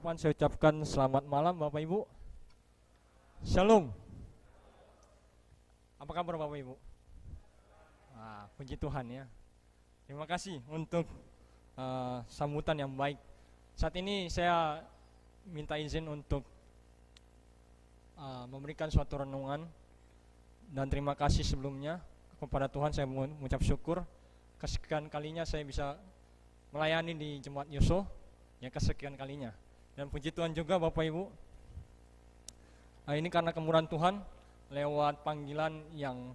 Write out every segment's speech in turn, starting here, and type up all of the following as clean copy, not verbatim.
depan saya ucapkan selamat malam Bapak Ibu. Shalom. Apa kabar Bapak Ibu? Puji Tuhan ya. Terima kasih untuk sambutan yang baik. Saat ini saya minta izin untuk memberikan suatu renungan. Dan terima kasih sebelumnya kepada Tuhan, saya mengucap syukur kesekian kalinya saya bisa melayani di Jemaat Yuso, yang kesekian kalinya. Dan puji Tuhan juga Bapak Ibu, ini karena kemurahan Tuhan lewat panggilan yang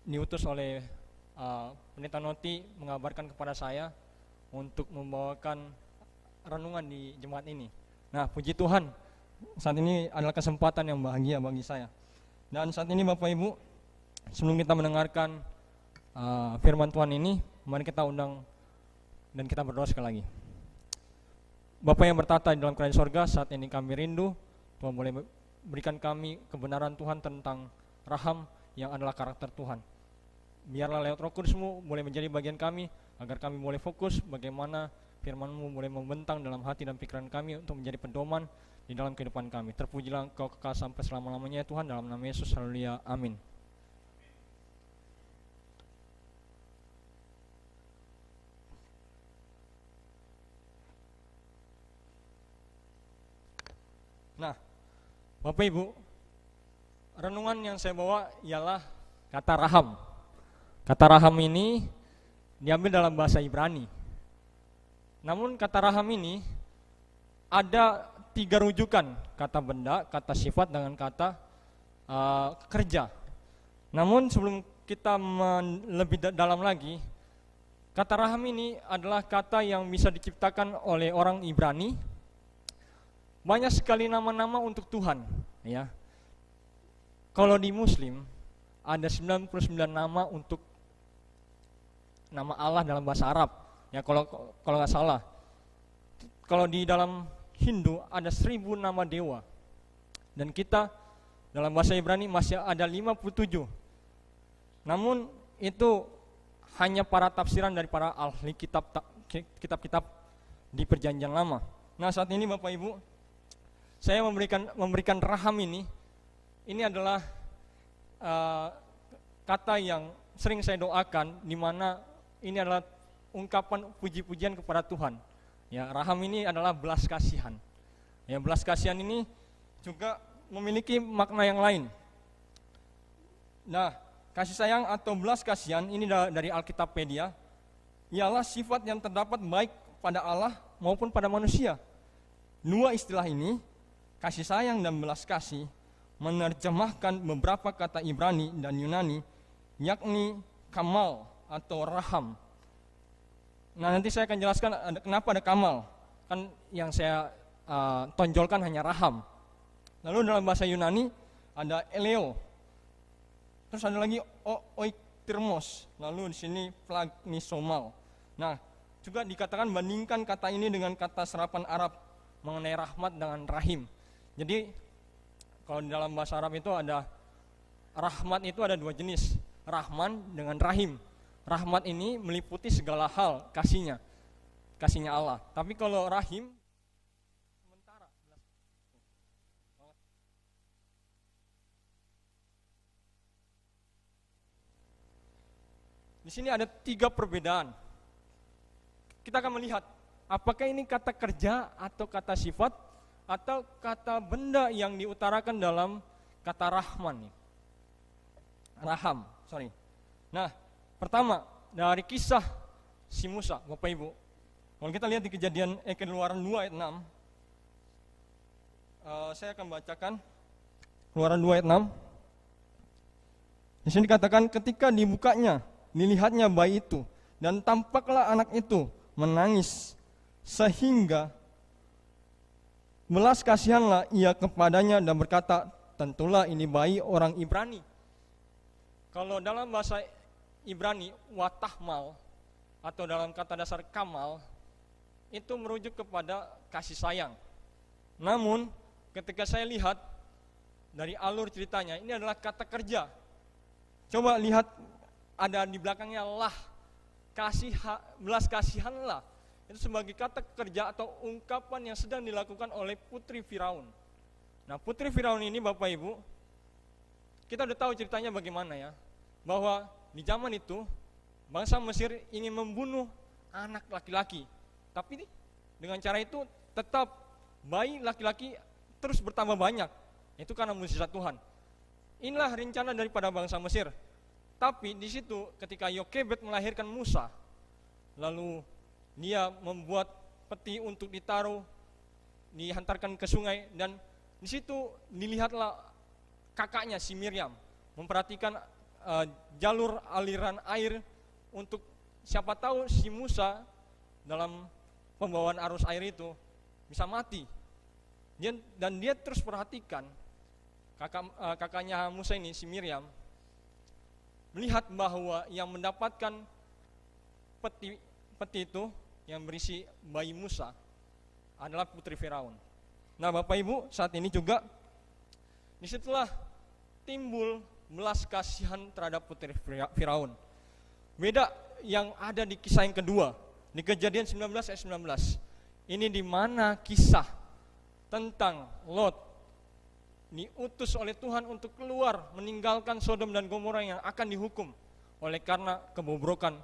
diutus oleh Pendeta Noti mengabarkan kepada saya untuk membawakan renungan di jemaat ini. Nah, puji Tuhan, saat ini adalah kesempatan yang bahagia bagi saya. Dan saat ini Bapak Ibu, sebelum kita mendengarkan firman Tuhan ini, mari kita undang dan kita berdoa sekali lagi. Bapa yang bertata di dalam kerajaan sorga, saat ini kami rindu Tuhan boleh berikan kami kebenaran Tuhan tentang raham yang adalah karakter Tuhan. Biarlah lewat Roh Kudus-Mu boleh menjadi bagian kami, agar kami boleh fokus bagaimana firman-Mu boleh membentang dalam hati dan pikiran kami untuk menjadi pedoman di dalam kehidupan kami. Terpujilah Engkau kekal sampai selama-lamanya ya Tuhan, dalam nama Yesus, haleluya, amin. Nah, Bapak Ibu, renungan yang saya bawa ialah kata raham. Kata raham ini diambil dalam bahasa Ibrani. Namun kata raham ini ada 3 rujukan, kata benda, kata sifat, dengan kata kerja. Namun sebelum kita lebih dalam lagi, kata raham ini adalah kata yang bisa diciptakan oleh orang Ibrani. Banyak sekali nama-nama untuk Tuhan, ya. Kalau di Muslim ada 99 nama untuk nama Allah dalam bahasa Arab, ya, kalau nggak salah. Kalau di dalam Hindu ada 1000 nama dewa. Dan kita dalam bahasa Ibrani masih ada 57. Namun itu hanya para tafsiran dari para ahli kitab-kitab di Perjanjian Lama. Nah, saat ini Bapak Ibu, saya memberikan raham ini adalah kata yang sering saya doakan, di mana ini adalah ungkapan puji-pujian kepada Tuhan. Ya, raham ini adalah belas kasihan. Ya, belas kasihan ini juga memiliki makna yang lain. Nah, kasih sayang atau belas kasihan ini dari Alkitapedia ialah sifat yang terdapat baik pada Allah maupun pada manusia. Dua istilah ini, kasih sayang dan belas kasih, menerjemahkan beberapa kata Ibrani dan Yunani, yakni kamal atau raham. Nah, nanti saya akan jelaskan kenapa ada kamal. Kan yang saya tonjolkan hanya raham. Lalu dalam bahasa Yunani ada eleo. Terus ada lagi oiktirmos. Lalu di sini plagnisomal. Nah, juga dikatakan bandingkan kata ini dengan kata serapan Arab mengenai rahmat dengan rahim. Jadi kalau di dalam bahasa Arab itu ada rahmat, itu ada 2 jenis, Rahman dengan Rahim. Rahmat ini meliputi segala hal kasihnya Allah. Tapi kalau Rahim sementara. Di sini ada 3 perbedaan. Kita akan melihat apakah ini kata kerja atau kata sifat atau kata benda yang diutarakan dalam kata Rahman. Raham. Nah, pertama dari kisah si Musa, Bapak Ibu. Kalau kita lihat di Keluaran 2 ayat 6, saya akan bacakan Keluaran 2 ayat 6. Di sini dikatakan, ketika dilihatnya bayi itu, dan tampaklah anak itu menangis, sehingga belas kasihanlah ia kepadanya dan berkata, tentulah ini bayi orang Ibrani. Kalau dalam bahasa Ibrani, watahmal, atau dalam kata dasar kamal, itu merujuk kepada kasih sayang. Namun, ketika saya lihat dari alur ceritanya, ini adalah kata kerja. Coba lihat, ada di belakangnya lah, belas kasihan lah. itu sebagai kata kerja atau ungkapan yang sedang dilakukan oleh putri Firaun. Nah, putri Firaun ini Bapak Ibu, kita udah tahu ceritanya bagaimana ya, bahwa di zaman itu bangsa Mesir ingin membunuh anak laki-laki, tapi dengan cara itu tetap bayi laki-laki terus bertambah banyak. Itu karena mukjizat Tuhan. Inilah rencana daripada bangsa Mesir. Tapi di situ ketika Yokebed melahirkan Musa, lalu dia membuat peti untuk ditaruh, dihantarkan ke sungai, dan di situ dilihatlah kakaknya si Miriam memperhatikan jalur aliran air untuk siapa tahu si Musa dalam pembawaan arus air itu bisa mati. Dan dia terus perhatikan kakaknya Musa ini, si Miriam, melihat bahwa yang mendapatkan peti itu yang berisi bayi Musa adalah putri Firaun. Nah, Bapak Ibu, saat ini juga disitulah timbul belas kasihan terhadap putri Firaun. Beda yang ada di kisah yang kedua, di Kejadian 19 ayat 19. Ini di mana kisah tentang Lot diutus oleh Tuhan untuk keluar meninggalkan Sodom dan Gomora yang akan dihukum oleh karena kebobrokan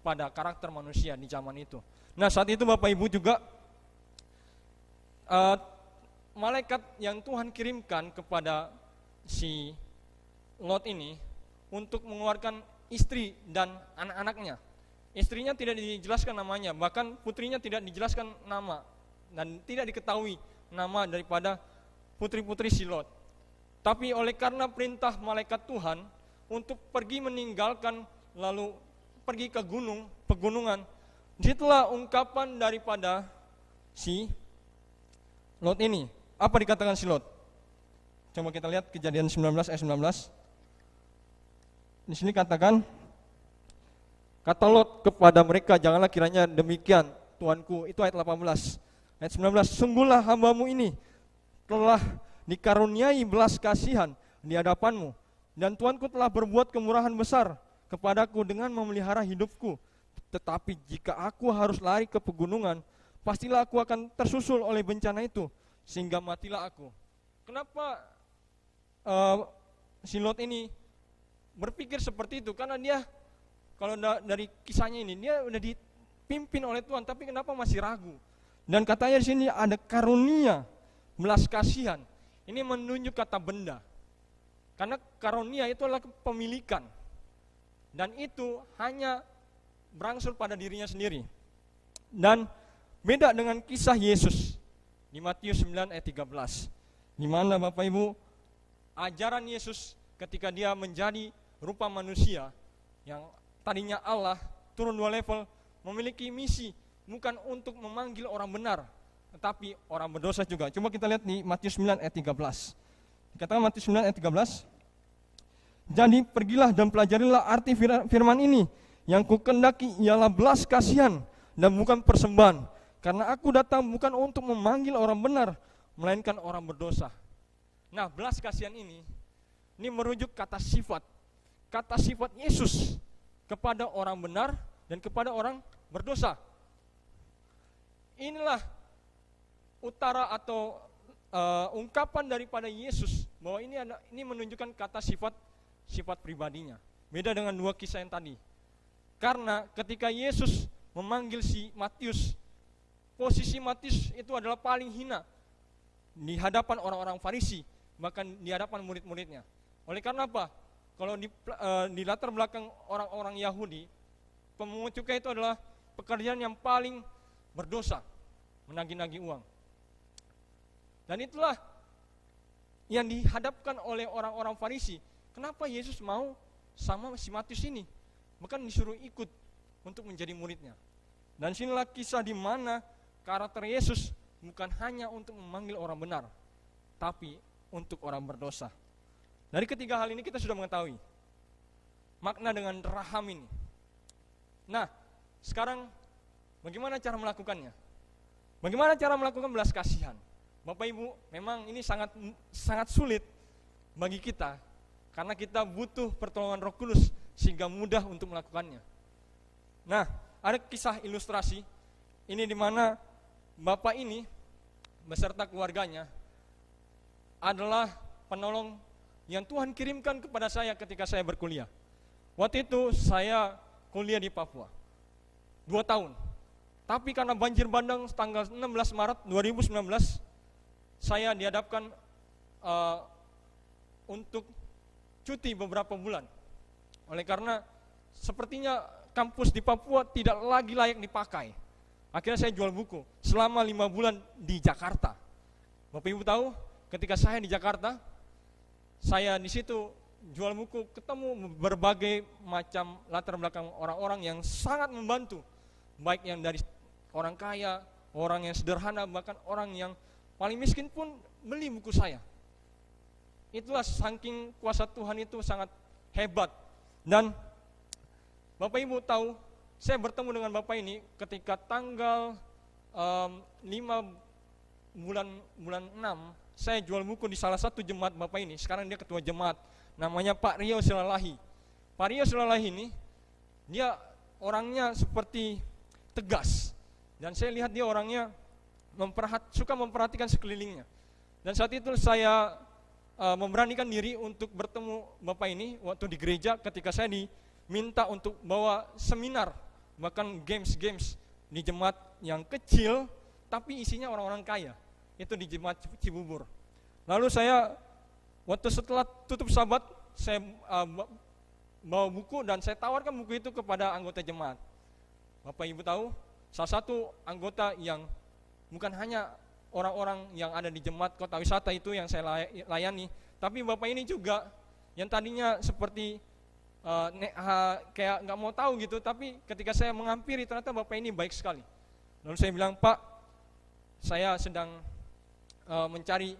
pada karakter manusia di zaman itu. Nah, saat itu Bapak Ibu juga malaikat yang Tuhan kirimkan kepada si Lot ini untuk mengeluarkan istri dan anak-anaknya. Istrinya tidak dijelaskan namanya, bahkan putrinya tidak dijelaskan nama, dan tidak diketahui nama daripada putri-putri si Lot. Tapi oleh karena perintah malaikat Tuhan untuk pergi meninggalkan, lalu pergi ke pegunungan, disitulah ungkapan daripada si Lot ini. Apa dikatakan si Lot? Coba kita lihat Kejadian 19 ayat 19. Di sini katakan, kata Lot kepada mereka, janganlah kiranya demikian, Tuanku. Itu ayat 18. Ayat 19, sungguhlah hambamu ini telah dikaruniai belas kasihan di hadapanmu, dan Tuanku telah berbuat kemurahan besar kepadaku dengan memelihara hidupku. Tetapi jika aku harus lari ke pegunungan, pastilah aku akan tersusul oleh bencana itu, sehingga matilah aku. Kenapa si Lot ini berpikir seperti itu? Karena dia, kalau dari kisahnya ini, dia udah dipimpin oleh Tuhan, tapi kenapa masih ragu? Dan katanya di sini ada karunia belas kasihan. Ini menunjuk kata benda. Karena karunia itu adalah kepemilikan. Dan itu hanya berangsur pada dirinya sendiri. Dan beda dengan kisah Yesus di Matius 9 ayat 13. Di mana Bapak Ibu, ajaran Yesus ketika dia menjadi rupa manusia yang tadinya Allah turun 2 level, memiliki misi bukan untuk memanggil orang benar, tetapi orang berdosa juga. Coba kita lihat di Matius 9 ayat 13. Dikatakan Matius 9 ayat 13, jadi pergilah dan pelajarilah arti firman ini, yang kukendaki ialah belas kasihan dan bukan persembahan, karena aku datang bukan untuk memanggil orang benar, melainkan orang berdosa. Nah, belas kasihan ini merujuk kata sifat Yesus kepada orang benar dan kepada orang berdosa. Inilah utara atau ungkapan daripada Yesus bahwa ini menunjukkan kata sifat pribadinya. Beda dengan 2 kisah yang tadi. Karena ketika Yesus memanggil si Matius, posisi Matius itu adalah paling hina di hadapan orang-orang Farisi, bahkan di hadapan murid-muridnya. Oleh karena apa? Kalau di latar belakang orang-orang Yahudi, pemungut cukai itu adalah pekerjaan yang paling berdosa, menagih-nagih uang. Dan itulah yang dihadapkan oleh orang-orang Farisi. Kenapa Yesus mau sama si Matius ini? Bahkan disuruh ikut untuk menjadi muridnya. Dan sinilah kisah di mana karakter Yesus bukan hanya untuk memanggil orang benar, tapi untuk orang berdosa. Dari ketiga hal ini kita sudah mengetahui makna dengan raham ini. Nah, sekarang bagaimana cara melakukannya? Bagaimana cara melakukan belas kasihan? Bapak Ibu, memang ini sangat sulit bagi kita, karena kita butuh pertolongan Roh Kudus sehingga mudah untuk melakukannya. Nah, ada kisah ilustrasi Ini di mana bapak ini beserta keluarganya adalah penolong yang Tuhan kirimkan kepada saya ketika saya berkuliah. Waktu itu saya kuliah di Papua 2 tahun. Tapi karena banjir bandang tanggal 16 Maret 2019 saya dihadapkan untuk cuti beberapa bulan. Oleh karena sepertinya kampus di Papua tidak lagi layak dipakai. Akhirnya saya jual buku selama 5 bulan di Jakarta. Bapak Ibu tahu, ketika saya di Jakarta, saya di situ jual buku, ketemu berbagai macam latar belakang orang-orang yang sangat membantu, baik yang dari orang kaya, orang yang sederhana, bahkan orang yang paling miskin pun beli buku saya. Itulah saking kuasa Tuhan itu sangat hebat. Dan Bapak Ibu tahu, saya bertemu dengan Bapak ini ketika tanggal 5 bulan 6, saya jual buku di salah satu jemaat Bapak ini. Sekarang dia ketua jemaat, namanya Pak Rio Silalahi. Pak Rio Silalahi ini, dia orangnya seperti tegas. Dan saya lihat dia orangnya suka memperhatikan sekelilingnya. Dan saat itu saya memberanikan diri untuk bertemu Bapak ini waktu di gereja ketika saya diminta untuk bawa seminar, bahkan games di jemaat yang kecil tapi isinya orang-orang kaya. Itu di jemaat Cibubur. Lalu saya waktu setelah tutup sabat, saya bawa buku dan saya tawarkan buku itu kepada anggota jemaat. Bapak Ibu tahu, salah satu anggota yang bukan hanya orang-orang yang ada di jemaat kota wisata itu yang saya layani, tapi Bapak ini juga yang tadinya seperti kayak nggak mau tahu gitu, tapi ketika saya menghampiri ternyata Bapak ini baik sekali. Lalu saya bilang, Pak, saya sedang mencari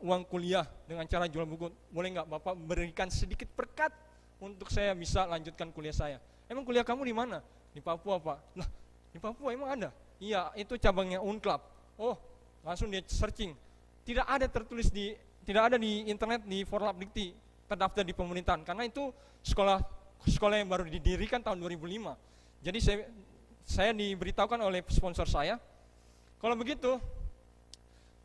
uang kuliah dengan cara jual buku, boleh nggak Bapak berikan sedikit berkat untuk saya bisa lanjutkan kuliah saya? Emang kuliah kamu di mana? Di Papua, Pak. Lah, di Papua emang ada? Iya, itu cabangnya Unclub. Oh, langsung dia searching. Tidak ada di internet di Forlabdikti terdaftar di pemerintahan, karena itu sekolah yang baru didirikan tahun 2005. Jadi saya diberitahukan oleh sponsor saya, kalau begitu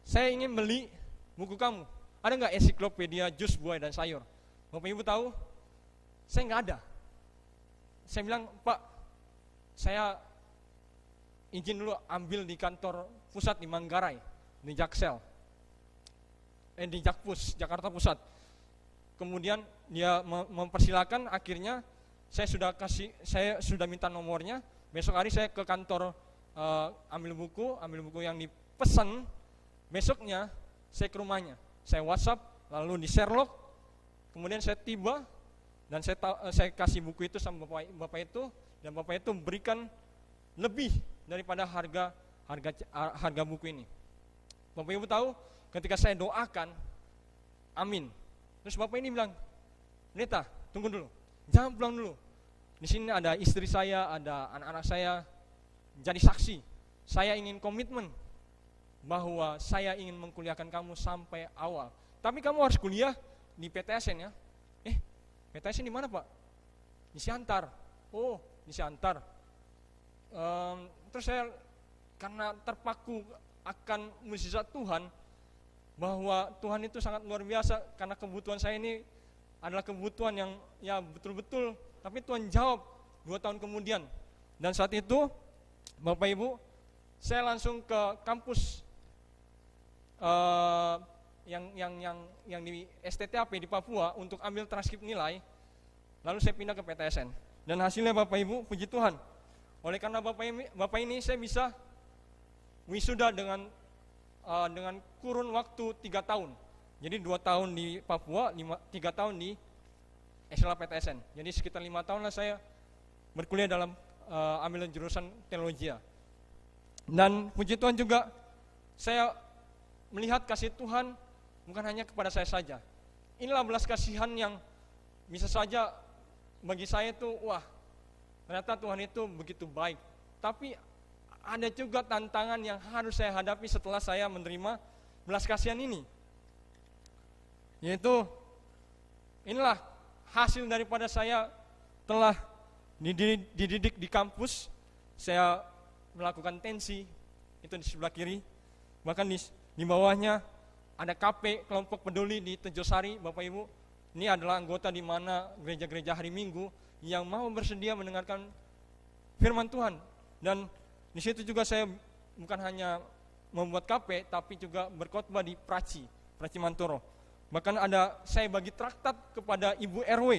saya ingin beli buku kamu. Ada nggak ensiklopedia jus buah dan sayur? Bapak Ibu tahu, saya nggak ada. Saya bilang, Pak, saya izin dulu ambil di kantor pusat di Manggarai, di Jaksel, di Jakpus, Jakarta Pusat. Kemudian dia mempersilakan, akhirnya saya sudah minta nomornya. Besok hari saya ke kantor ambil buku yang dipesan. Besoknya saya ke rumahnya, saya WhatsApp, lalu di Sherlock, kemudian saya tiba dan saya kasih buku itu sama bapak itu, dan bapak itu berikan lebih daripada harga buku ini. Bapak Ibu tahu, ketika saya doakan, amin. Terus bapak ini bilang, Neta, tunggu dulu, jangan pulang dulu. Di sini ada istri saya, ada anak-anak saya, jadi saksi. Saya ingin komitmen bahwa saya ingin mengkuliahkan kamu sampai awal. Tapi kamu harus kuliah di PTSN ya. PTSN di mana, Pak? Di Siantar. Oh, di Siantar. Terus saya karena terpaku akan mukjizat Tuhan, bahwa Tuhan itu sangat luar biasa, karena kebutuhan saya ini adalah kebutuhan yang ya betul-betul, tapi Tuhan jawab 2 tahun kemudian. Dan saat itu Bapak Ibu, saya langsung ke kampus yang di STTAP di Papua untuk ambil transkrip nilai. Lalu saya pindah ke PTSN. Dan hasilnya Bapak Ibu, puji Tuhan, oleh karena Bapak ini saya bisa wisuda dengan kurun waktu 3 tahun. Jadi 2 tahun di Papua, 3 tahun di SLA PTSN. Jadi sekitar 5 tahun lah saya berkuliah dalam ambil jurusan teologi. Dan puji Tuhan juga, saya melihat kasih Tuhan bukan hanya kepada saya saja. Inilah belas kasihan yang bisa saja bagi saya itu, wah, ternyata Tuhan itu begitu baik. Tapi ada juga tantangan yang harus saya hadapi setelah saya menerima belas kasihan ini. Yaitu, inilah hasil daripada saya telah dididik di kampus. Saya melakukan tensi, itu di sebelah kiri. Bahkan di bawahnya ada KP, kelompok peduli di Tejosari, Bapak Ibu. Ini adalah anggota di mana gereja-gereja hari Minggu yang mau bersedia mendengarkan firman Tuhan. Dan di situ juga saya bukan hanya membuat KP, tapi juga berkhotbah di Praci Mantoro. Bahkan saya bagi traktat kepada Ibu RW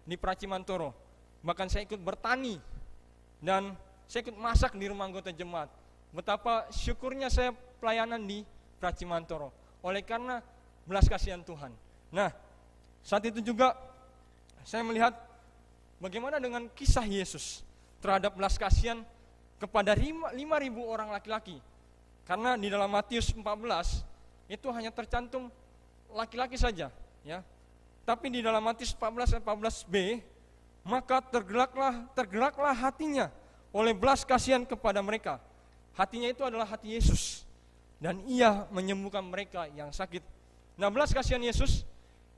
di Praci Mantoro. Bahkan saya ikut bertani dan saya ikut masak di rumah anggota jemaat. Betapa syukurnya saya pelayanan di Praci Mantoro oleh karena belas kasihan Tuhan. Nah, saat itu juga saya melihat bagaimana dengan kisah Yesus terhadap belas kasihan kepada 5.000 orang laki-laki. Karena di dalam Matius 14 itu hanya tercantum laki-laki saja, ya. Tapi di dalam Matius 14 ayat 14b, maka tergeraklah hatinya oleh belas kasihan kepada mereka. Hatinya itu adalah hati Yesus, dan ia menyembuhkan mereka yang sakit. Nah, belas kasihan Yesus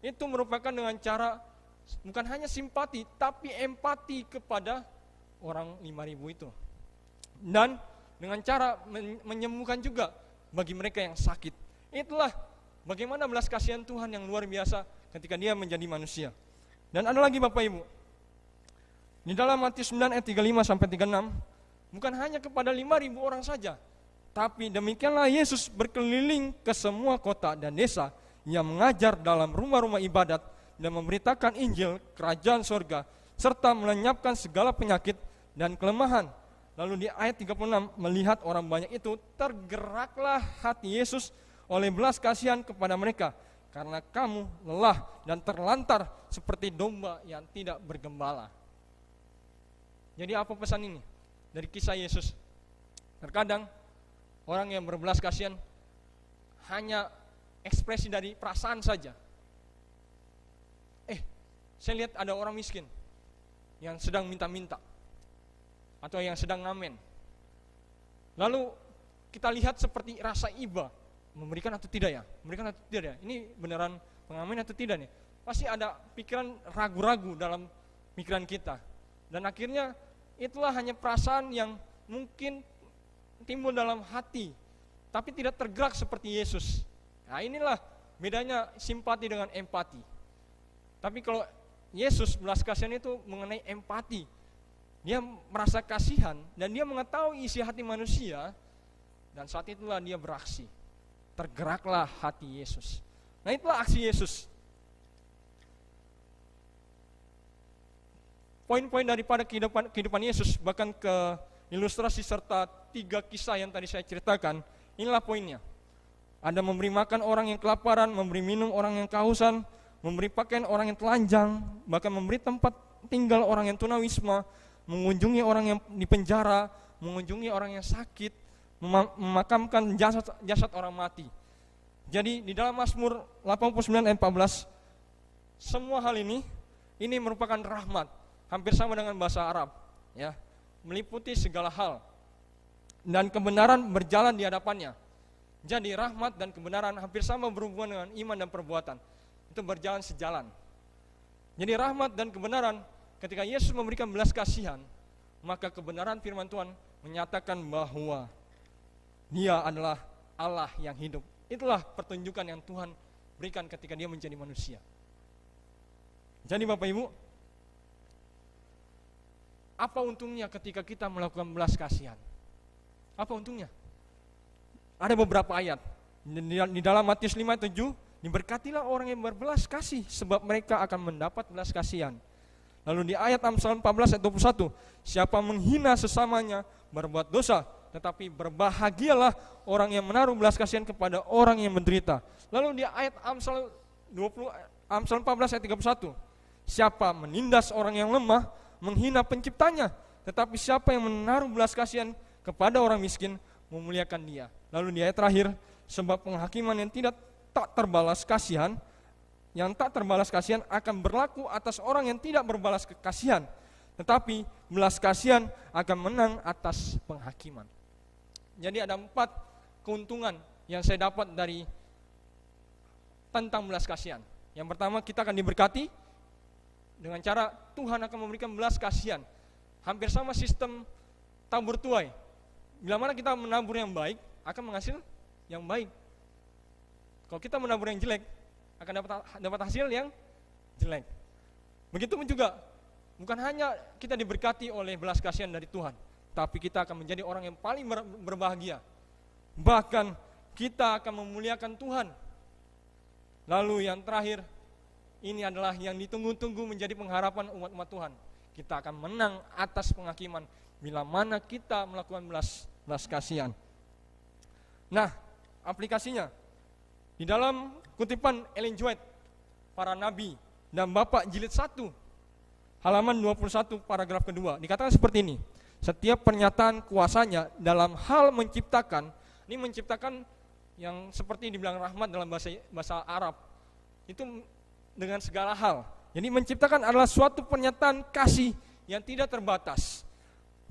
itu merupakan dengan cara bukan hanya simpati, tapi empati kepada orang 5.000 itu. Dan dengan cara menyembuhkan juga bagi mereka yang sakit. Itulah bagaimana belas kasihan Tuhan yang luar biasa ketika dia menjadi manusia. Dan ada lagi Bapak Ibu, di dalam Matius 9 ayat 35 sampai 36, bukan hanya kepada 5.000 orang saja, tapi demikianlah Yesus berkeliling ke semua kota dan desa yang mengajar dalam rumah-rumah ibadat dan memberitakan Injil kerajaan sorga, serta melenyapkan segala penyakit dan kelemahan. Lalu di ayat 36, melihat orang banyak itu, tergeraklah hati Yesus oleh belas kasihan kepada mereka, karena kamu lelah dan terlantar seperti domba yang tidak bergembala. Jadi apa pesan ini dari kisah Yesus? Terkadang orang yang berbelas kasihan hanya ekspresi dari perasaan saja. Saya lihat ada orang miskin yang sedang minta-minta atau yang sedang ngamen. Lalu kita lihat seperti rasa iba, memberikan atau tidak ya? Memberikan atau tidak ya? Ini beneran pengamen atau tidak nih? Pasti ada pikiran ragu-ragu dalam pikiran kita. Dan akhirnya itulah hanya perasaan yang mungkin timbul dalam hati, tapi tidak tergerak seperti Yesus. Nah, inilah bedanya simpati dengan empati. Tapi kalau Yesus belas kasihan itu mengenai empati. Dia merasa kasihan dan dia mengetahui isi hati manusia, dan saat itulah dia beraksi. Tergeraklah hati Yesus. Nah, itulah aksi Yesus. Poin-poin daripada kehidupan Yesus, bahkan ke ilustrasi serta 3 kisah yang tadi saya ceritakan, inilah poinnya. Ada memberi makan orang yang kelaparan, memberi minum orang yang kehausan, memberi pakaian orang yang telanjang, bahkan memberi tempat tinggal orang yang tunawisma, mengunjungi orang yang di penjara, mengunjungi orang yang sakit, memakamkan jasad orang mati. Jadi di dalam Mazmur 89 ayat 14, semua hal ini merupakan rahmat, hampir sama dengan bahasa Arab, ya, meliputi segala hal, dan kebenaran berjalan di hadapannya. Jadi rahmat dan kebenaran hampir sama berhubungan dengan iman dan perbuatan. Itu berjalan sejalan. Jadi rahmat dan kebenaran, ketika Yesus memberikan belas kasihan, maka kebenaran firman Tuhan menyatakan bahwa Dia adalah Allah yang hidup. Itulah pertunjukan yang Tuhan berikan ketika Dia menjadi manusia. Jadi Bapak Ibu, apa untungnya ketika kita melakukan belas kasihan? Apa untungnya? Ada beberapa ayat. Di dalam Matius 5:7, diberkatilah orang yang berbelas kasih, sebab mereka akan mendapat belas kasihan. Lalu di ayat Amsal 14 ayat 21, siapa menghina sesamanya berbuat dosa, tetapi berbahagialah orang yang menaruh belas kasihan kepada orang yang menderita. Lalu di ayat Amsal 14 ayat 31, siapa menindas orang yang lemah, menghina penciptanya, tetapi siapa yang menaruh belas kasihan kepada orang miskin, memuliakan dia. Lalu di ayat terakhir, sebab penghakiman yang tak terbalas kasihan akan berlaku atas orang yang tidak berbalas kasihan, tetapi belas kasihan akan menang atas penghakiman. Jadi ada 4 keuntungan yang saya dapat dari tentang belas kasihan. Yang pertama, kita akan diberkati dengan cara Tuhan akan memberikan belas kasihan. Hampir sama sistem tabur tuai. bila mana kita menabur yang baik, akan menghasil yang baik. Kalau kita menabur yang jelek, akan dapat hasil yang jelek. Begitupun juga, bukan hanya kita diberkati oleh belas kasihan dari Tuhan, tapi kita akan menjadi orang yang paling berbahagia. Bahkan kita akan memuliakan Tuhan. Lalu yang terakhir, ini adalah yang ditunggu-tunggu menjadi pengharapan umat-umat Tuhan. Kita akan menang atas penghakiman bila mana kita melakukan belas kasihan. Nah, aplikasinya di dalam kutipan Ellen G. White, Para Nabi dan Bapak jilid 1 halaman 21 paragraf kedua, dikatakan seperti ini. Setiap pernyataan kuasanya dalam hal menciptakan, ini menciptakan yang seperti dibilang rahmat dalam bahasa Arab, itu dengan segala hal. Jadi menciptakan adalah suatu pernyataan kasih yang tidak terbatas.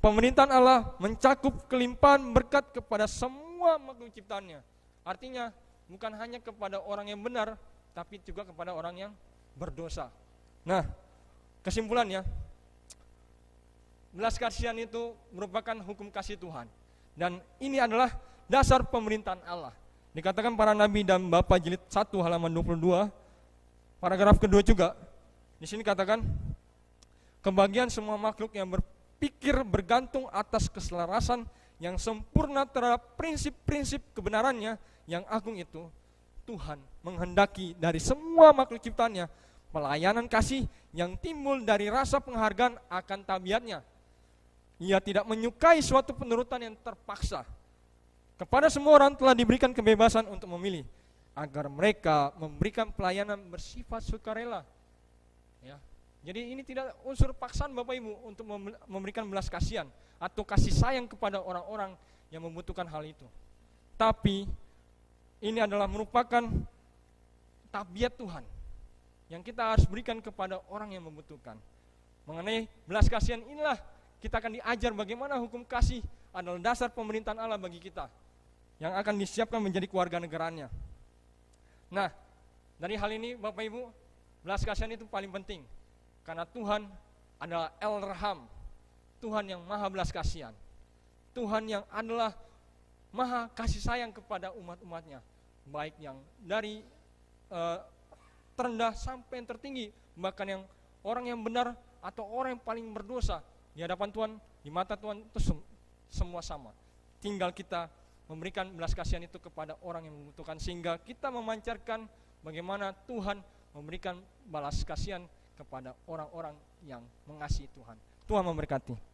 Pemerintahan Allah mencakup kelimpahan berkat kepada semua makhluk ciptaannya. Artinya bukan hanya kepada orang yang benar, tapi juga kepada orang yang berdosa. Nah, kesimpulannya, belas kasihan itu merupakan hukum kasih Tuhan. Dan ini adalah dasar pemerintahan Allah. Dikatakan Para Nabi dan Bapa jilid 1 halaman 22, paragraf kedua juga. Di sini katakan, kebahagiaan semua makhluk yang berpikir bergantung atas keselarasan yang sempurna terhadap prinsip-prinsip kebenarannya yang agung itu. Tuhan menghendaki dari semua makhluk ciptaannya pelayanan kasih yang timbul dari rasa penghargaan akan tabiatnya. Ia tidak menyukai suatu penurutan yang terpaksa. Kepada semua orang telah diberikan kebebasan untuk memilih, agar mereka memberikan pelayanan bersifat sukarela. Ya. Jadi ini tidak unsur paksaan Bapak Ibu untuk memberikan belas kasihan atau kasih sayang kepada orang-orang yang membutuhkan hal itu. Tapi ini adalah merupakan tabiat Tuhan yang kita harus berikan kepada orang yang membutuhkan. Mengenai belas kasihan inilah kita akan diajar bagaimana hukum kasih adalah dasar pemerintahan Allah bagi kita yang akan disiapkan menjadi keluarga negaranya. Nah, dari hal ini Bapak Ibu, belas kasihan itu paling penting karena Tuhan adalah El-Raham, Tuhan yang maha belas kasihan, Tuhan yang adalah maha kasih sayang kepada umat-umatnya, baik yang dari terendah sampai yang tertinggi, bahkan yang orang yang benar atau orang yang paling berdosa di hadapan Tuhan, di mata Tuhan itu semua sama. Tinggal kita memberikan belas kasihan itu kepada orang yang membutuhkan, sehingga kita memancarkan bagaimana Tuhan memberikan balas kasihan kepada orang-orang yang mengasihi Tuhan. Tuhan memberkati.